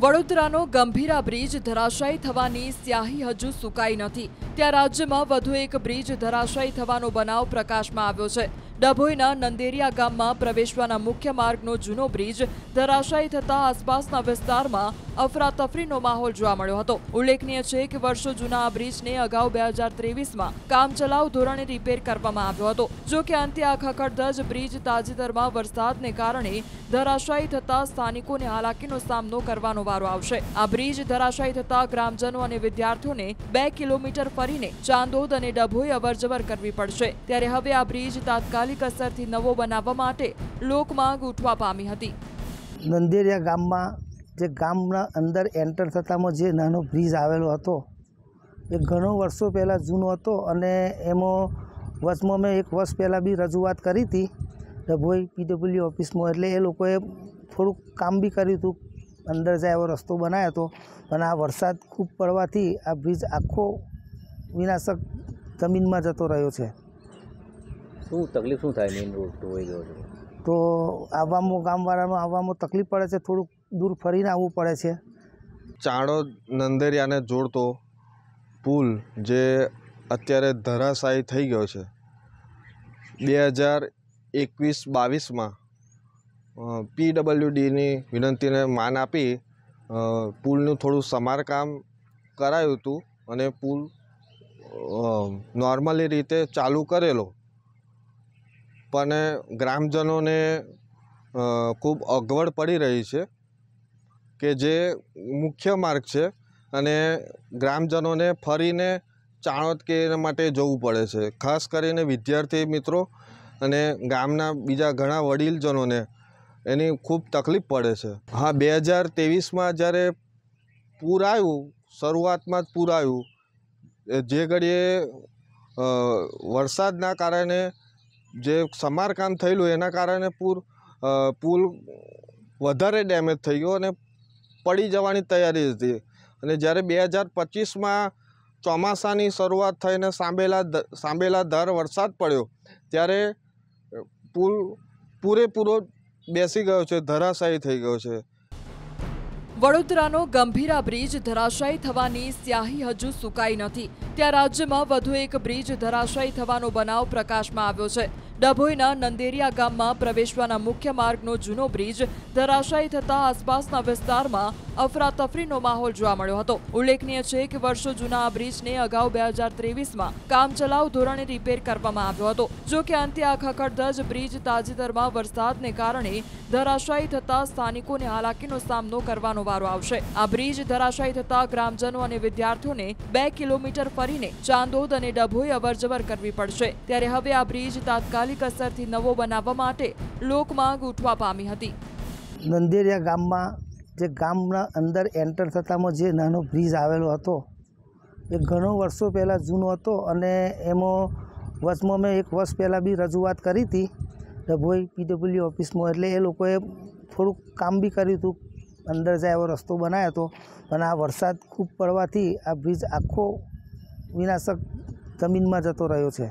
વડોદરાનો Gambhira bridge ધરાશાયી થવાની સ્યાહી હજુ સુકાઈ નથી ત્યાં રાજ્યમાં વધુ એક બ્રિજ ધરાશાયી થવાનો બનાવ પ્રકાશમાં આવ્યો છે। ડભોઈના નંદેરિયા ગામમાં પ્રવેશવાના મુખ્ય માર્ગનો જૂનો બ્રિજ ધરાશાયી થતા આસપાસના વિસ્તારમાં અફરાતફરીનો માહોલ જોવા મળ્યો હતો। ઉલ્લેખનીય છે કે વર્ષો જૂના આ બ્રિજને અગાઉ 2023માં કામચલાઉ ધોરણે રિપેર કરવામાં આવ્યો હતો। જો કે અંતે આ ખખડધજ બ્રિજ તાજેતરમાં વરસાદને કારણે ધરાશાયી થતા સ્થાનિકોને હાલાકીનો સામનો કરવાનો વારો આવશે। આ બ્રિજ ધરાશાયી થતા ગ્રામજનો અને વિદ્યાર્થીઓને 2 કિલોમીટર ફરીને ચાંદોદ અને ડભોઈ અવરજવર કરવી પડશે। ત્યારે હવે આ બ્રિજ તાત્કાલિક અસરથી નવો બનાવવા માટે લોકમાંગ ઉઠવા પામી હતી। નંદેરિયા ગામમાં જે ગામના અંદર એન્ટર થતામાં જે નાનો બ્રિજ આવેલો હતો એ ઘણો વર્ષો પહેલાં જૂનો હતો અને એમાં વર્ષમાં મેં 1 વર્ષ પહેલાં બી રજૂઆત કરી હતી ડભોઈ પીડબ્લ્યુ ઓફિસમાં। એટલે એ લોકોએ થોડુંક કામ બી કર્યું હતું, અંદર જાય એવો રસ્તો બનાવ્યો હતો, પણ આ વરસાદ ખૂબ પડવાથી આ બ્રિજ આખો વિનાશક જમીનમાં જતો રહ્યો છે। શું તકલીફ શું થાય? મેઇન રોડ તો હોય ગયો છે તો આવવામાં ગામવાળાનો આવવામાં તકલીફ પડે છે, થોડુંક દૂર ફરીને આવવું પડે છે। ચાણોદ નંદેરિયાને જોડતો પુલ જે અત્યારે ધરાશાયી થઈ ગયો છે। 2021-22માં PWDની વિનંતીને માન આપી પુલનું થોડું સમારકામ કરાયું હતું અને પુલ નોર્મલી રીતે ચાલુ કરેલો, પણ ગ્રામજનોને ખૂબ અગવડ પડી રહી છે કે જે મુખ્ય માર્ગ છે અને ગ્રામજનોને ફરીને ચાણોદ કે એના માટે જવું પડે છે। ખાસ કરીને વિદ્યાર્થી મિત્રો અને ગામના બીજા ઘણા વડીલજનોને એની ખૂબ તકલીફ પડે છે। હા, 2023માં જ્યારે પૂર આવ્યું, શરૂઆતમાં જ પૂર આવ્યું, જે ઘડીએ વરસાદના કારણે જે સમારકામ થયેલું એના કારણે પુલ વધારે ડેમેજ થઈ ગયો અને પડી જવાની તૈયારી હતી। અને જ્યારે 2025માં ચોમાસાની શરૂઆત થઈને સાંબેલાધાર વરસાદ પડ્યો ત્યારે પુલ પૂરેપૂરો બેસી ગયો છે, ધરાશાયી થઈ ગયો છે। વડોદરાનો ગંભીરા બ્રિજ ધરાશાયી થવાની સ્યાહી હજુ સુકાઈ નથી ત્યાં રાજ્યમાં વધુ એક બ્રિજ ધરાશાયી થવાનો બનાવ પ્રકાશમાં આવ્યો છે। ડભોઈના નંદેરિયા ગામમાં પ્રવેશવાના મુખ્ય માર્ગનો જૂનો બ્રિજ ધરાશાયી થતા આસપાસના વિસ્તારમાં અફરાતફરીનો માહોલ જોવા મળ્યો હતો। ઉલ્લેખનીય છે કે વર્ષો જૂના આ બ્રિજને અગાઉ 2023માં કામચલાઉ ધોરણે રિપેર કરવામાં આવ્યો હતો। જો કે અંતે આ ખખડધજ બ્રિજ તાજેતરમાં વરસાદને કારણે ધરાશાયી થતા સ્થાનિકોને હાલાકીનો સામનો કરવાનો વારો આવશે। આ બ્રિજ ધરાશાયી થતા ગ્રામજનો અને વિદ્યાર્થીઓને 2 કિલોમીટર ફરીને ચાંદોદ અને ડભોઈ અવરજવર કરવી પડશે। ત્યારે હવે આ બ્રિજ તાત્કાલિક અસરથી નવો બનાવવા માટે લોકમાંગ ઉઠવા પામી હતી। નંદેરિયા ગામમાં જે ગામના અંદર એન્ટર થતામાં જે નાનો બ્રિજ આવેલો હતો એ ઘણો વર્ષો પહેલાં જૂનો હતો અને એમાં વર્ષમાં મેં 1 વર્ષ પહેલાં બી રજૂઆત કરી હતી ડભોઈ પીડબ્લ્યુ ઓફિસમાં। એટલે એ લોકોએ થોડુંક કામ બી કર્યું હતું, અંદર જાય એવો રસ્તો બનાવ્યો હતો, પણ આ વરસાદ ખૂબ પડવાથી આ બ્રિજ આખો વિનાશક જમીનમાં જતો રહ્યો છે।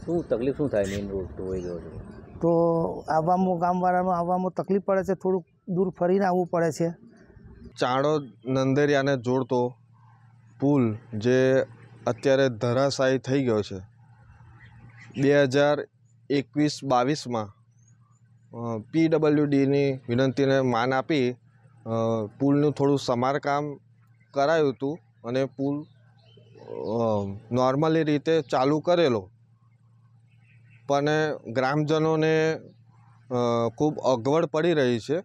શું તકલીફ શું થાય? મેઇન રોડ તો હોય ગયો છે તો આવવામાં ગામવાળાનો આવવામાં તકલીફ પડે છે, થોડુંક દૂર ફરીને આવવું પડે છે। ચાણોદ નંદેરિયાને જોડતો પુલ જે અત્યારે ધરાશાયી થઈ ગયો છે। 2021-22માં PWDની વિનંતીને માન આપી પુલનું થોડું સમારકામ કરાયું હતું અને પુલ નોર્મલી રીતે ચાલુ કરેલો, પણ ગ્રામજનોને ખૂબ અગવડ પડી રહી છે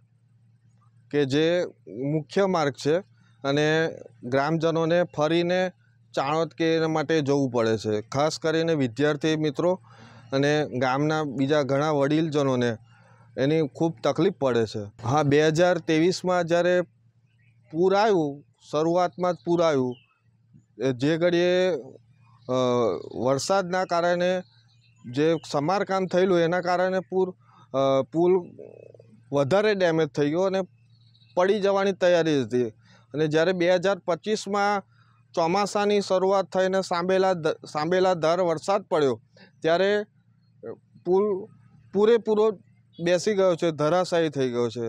કે જે મુખ્ય માર્ગ છે અને ગ્રામજનોને ફરીને ચાણોદ કે એના માટે જવું પડે છે। ખાસ કરીને વિદ્યાર્થી મિત્રો અને ગામના બીજા ઘણા વડીલજનોને એની ખૂબ તકલીફ પડે છે। હા, 2023માં જ્યારે પૂર આવ્યું, શરૂઆતમાં જ પૂર આવ્યું, જે ઘડીએ વરસાદના કારણે જે સમારકામ થયેલું એના કારણે પુલ વધારે ડેમેજ થઈ ગયો અને પડી જવાની તૈયારી હતી। અને જ્યારે 2025માં ચોમાસાની શરૂઆત થઈને સાંબેલાધાર વરસાદ પડ્યો ત્યારે પુલ પૂરેપૂરો બેસી ગયો છે, ધરાશાયી થઈ ગયો છે।